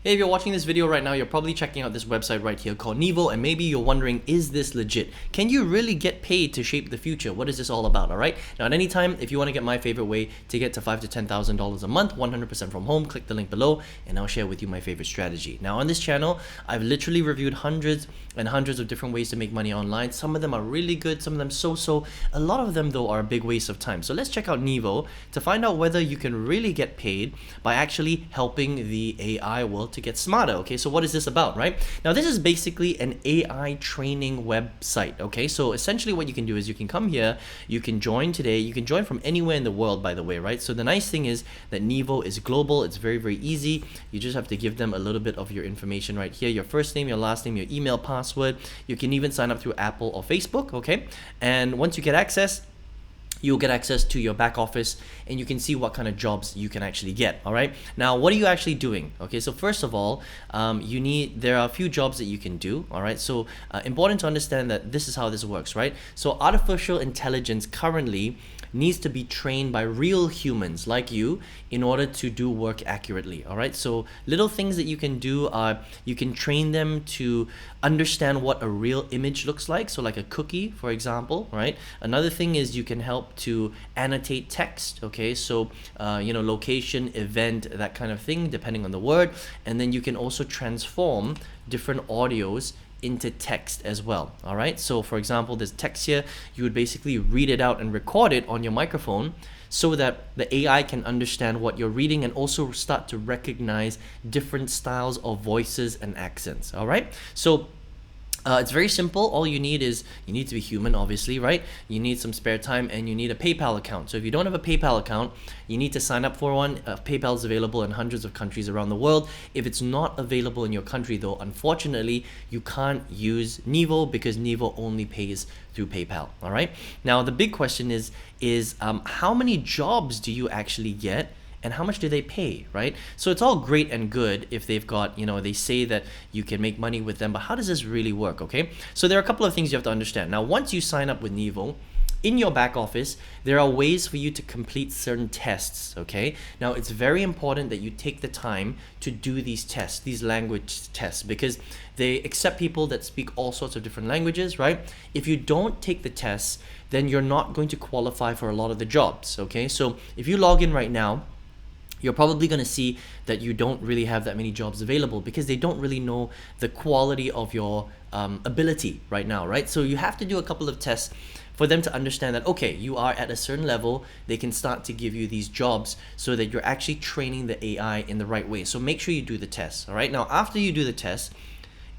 Hey, if you're watching this video right now, you're probably checking out this website right here called Neevo, and maybe you're wondering, is this legit? Can you really get paid to shape the future? What is this all about, all right? Now, at any time, if you want to get my favorite way to get to $5,000 to $10,000 a month, 100% from home, click the link below, and I'll share with you my favorite strategy. Now, on this channel, I've literally reviewed hundreds and hundreds of different ways to make money online. Some of them are really good, some of them so-so. A lot of them, though, are a big waste of time. So let's check out Neevo to find out whether you can really get paid by actually helping the AI world to get smarter. Okay, so what is this about, right? Now, this is basically an AI training website. Okay, so essentially what you can do is you can come here, you can join today, you can join from anywhere in the world, by the way, right? So the nice thing is that Neevo is global. It's very, very easy. You just have to give them a little bit of your information right here, your first name, your last name, your email, password. You can even sign up through Apple or Facebook. Okay, and once you get access, you'll get access to your back office and you can see what kind of jobs you can actually get. All right, now what are you actually doing? Okay, so first of all, there are a few jobs that you can do. All right, so important to understand that this is how this works, right? So artificial intelligence currently needs to be trained by real humans like you in order to do work accurately. All right, so little things that you can do are you can train them to understand what a real image looks like, so like a cookie, for example, right? Another thing is you can help to annotate text. Okay, so location, event, that kind of thing, depending on the word. And then you can also transform different audios into text as well. All right, so for example, this text here, you would basically read it out and record it on your microphone so that the AI can understand what you're reading and also start to recognize different styles of voices and accents. All right, so it's very simple. All you need is, you need to be human, obviously, right? You need some spare time and you need a PayPal account. So if you don't have a PayPal account, you need to sign up for one. PayPal is available in hundreds of countries around the world. If it's not available in your country, though, unfortunately, you can't use Neevo because Neevo only pays through PayPal. All right. Now, the big question is how many jobs do you actually get? And how much do they pay, right? So it's all great and good if they've got, they say that you can make money with them, but how does this really work, okay? So there are a couple of things you have to understand. Now, once you sign up with Neevo, in your back office, there are ways for you to complete certain tests, okay? Now, it's very important that you take the time to do these tests, these language tests, because they accept people that speak all sorts of different languages, right? If you don't take the tests, then you're not going to qualify for a lot of the jobs, okay? So if you log in right now, you're probably going to see that you don't really have that many jobs available because they don't really know the quality of your ability right now, right? So you have to do a couple of tests for them to understand that, okay, you are at a certain level, they can start to give you these jobs so that you're actually training the AI in the right way. So make sure you do the tests, all right? Now, after you do the test,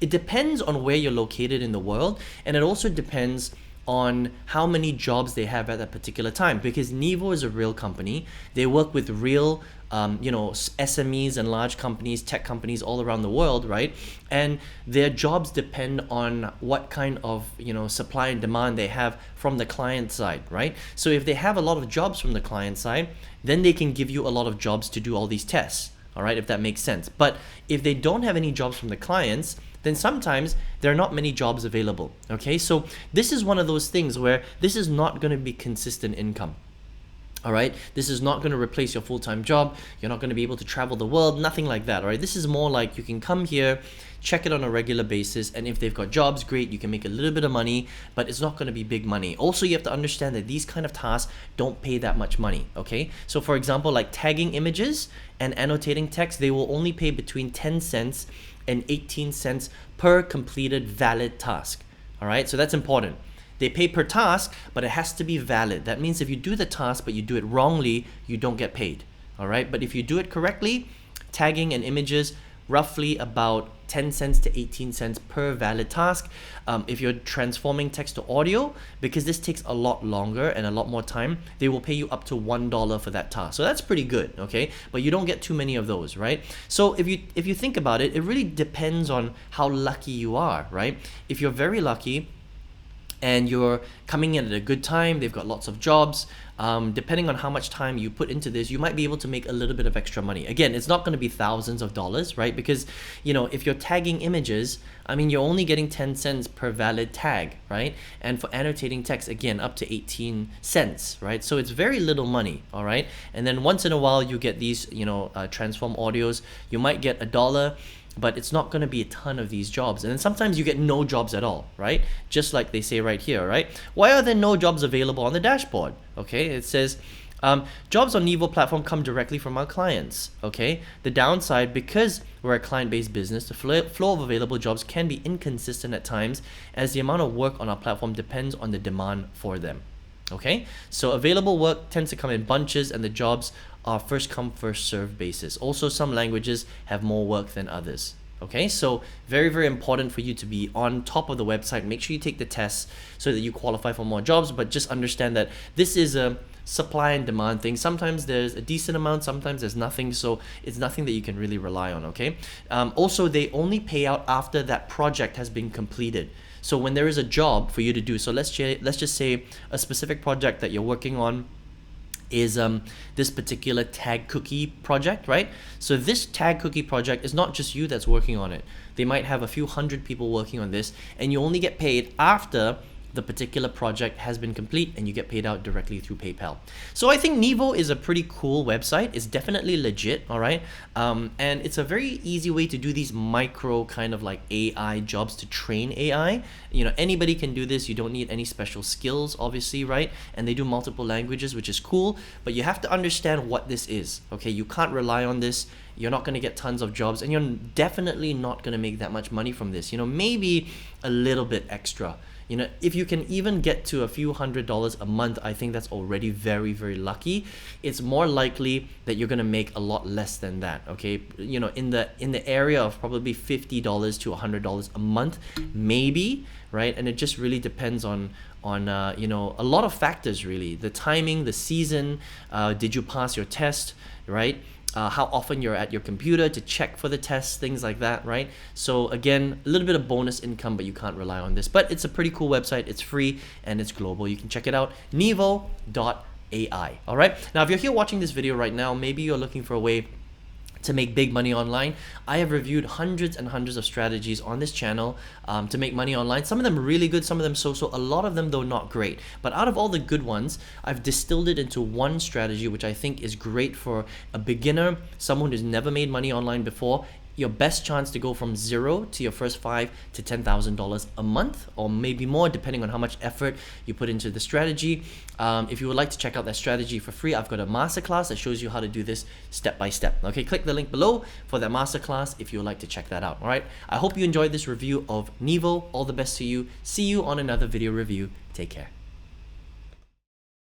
it depends on where you're located in the world, and it also depends on how many jobs they have at that particular time, because Neevo is a real company. They work with real SMEs and large companies, tech companies all around the world, right? And their jobs depend on what kind of supply and demand they have from the client side, right? So if they have a lot of jobs from the client side, then they can give you a lot of jobs to do all these tests, all right, if that makes sense. But if they don't have any jobs from the clients, then sometimes there are not many jobs available, okay? So this is one of those things where this is not going to be consistent income. All right, this is not going to replace your full-time job. You're not going to be able to travel the world, nothing like that. All right, this is more like you can come here, check it on a regular basis, and if they've got jobs, great, you can make a little bit of money, but it's not going to be big money. Also, you have to understand that these kind of tasks don't pay that much money, okay? So for example, like tagging images and annotating text, they will only pay between 10 cents and 18 cents per completed valid task. All right, so that's important. They pay per task, but it has to be valid. That means if you do the task but you do it wrongly, you don't get paid. All right, but if you do it correctly, tagging and images, roughly about 10 cents to 18 cents per valid task. If you're transforming text to audio, because this takes a lot longer and a lot more time, they will pay you up to $1 for that task. So that's pretty good, okay? But you don't get too many of those, right? So if you think about it, it really depends on how lucky you are, right? If you're very lucky, and you're coming in at a good time, they've got lots of jobs. Depending on how much time you put into this, you might be able to make a little bit of extra money. Again, it's not going to be thousands of dollars, right? Because, you know, if you're tagging images, I mean, you're only getting 10 cents per valid tag, right? And for annotating text, again, up to 18 cents, right? So it's very little money, all right? And then once in a while, you get these, you know, transform audios. You might get $1, but it's not going to be a ton of these jobs. And then sometimes you get no jobs at all, right? Just like they say right here, right? Why are there no jobs available on the dashboard? Okay, it says, jobs on Neevo platform come directly from our clients, okay? The downside, because we're a client-based business, the flow of available jobs can be inconsistent at times, as the amount of work on our platform depends on the demand for them. Okay, so available work tends to come in bunches, and the jobs are first come first serve basis. Also, some languages have more work than others. Okay, so very, very important for you to be on top of the website. Make sure you take the tests so that you qualify for more jobs, but just understand that this is a supply and demand thing. Sometimes there's a decent amount, sometimes there's nothing, so it's nothing that you can really rely on. Okay, also, they only pay out after that project has been completed. So when there is a job for you to do, so let's just say a specific project that you're working on is this particular tag cookie project, right? So this tag cookie project is not just you that's working on it. They might have a few hundred people working on this, and you only get paid after the particular project has been complete, and you get paid out directly through PayPal. So I think Neevo is a pretty cool website. It's definitely legit, all right? And it's a very easy way to do these micro kind of like AI jobs to train AI. You know, anybody can do this. You don't need any special skills, obviously, right? And they do multiple languages, which is cool, but you have to understand what this is, okay? You can't rely on this. You're not going to get tons of jobs, and you're definitely not going to make that much money from this. You know, maybe a little bit extra. You know, if you can even get to a few $100s a month, I think that's already very, very lucky. It's more likely that you're gonna make a lot less than that. Okay, you know, in the area of probably $50 to $100 a month, maybe, right? And it just really depends on you know, a lot of factors really. The timing, the season, did you pass your test, right? How often you're at your computer to check for the tests, things like that, right? So again, a little bit of bonus income, but you can't rely on this. But it's a pretty cool website. It's free and it's global. You can check it out, neevo.ai. All right. Now, if you're here watching this video right now, maybe you're looking for a way to make big money online. I have reviewed hundreds and hundreds of strategies on this channel to make money online. Some of them really good, some of them so-so, a lot of them though not great. But out of all the good ones, I've distilled it into one strategy which I think is great for a beginner, someone who's never made money online before. Your best chance to go from zero to your first $5,000 to $10,000 a month, or maybe more, depending on how much effort you put into the strategy. If you would like to check out that strategy for free, I've got a masterclass that shows you how to do this step by step. Okay, click the link below for that masterclass if you would like to check that out. All right, I hope you enjoyed this review of Neevo. All the best to you. See you on another video review. Take care.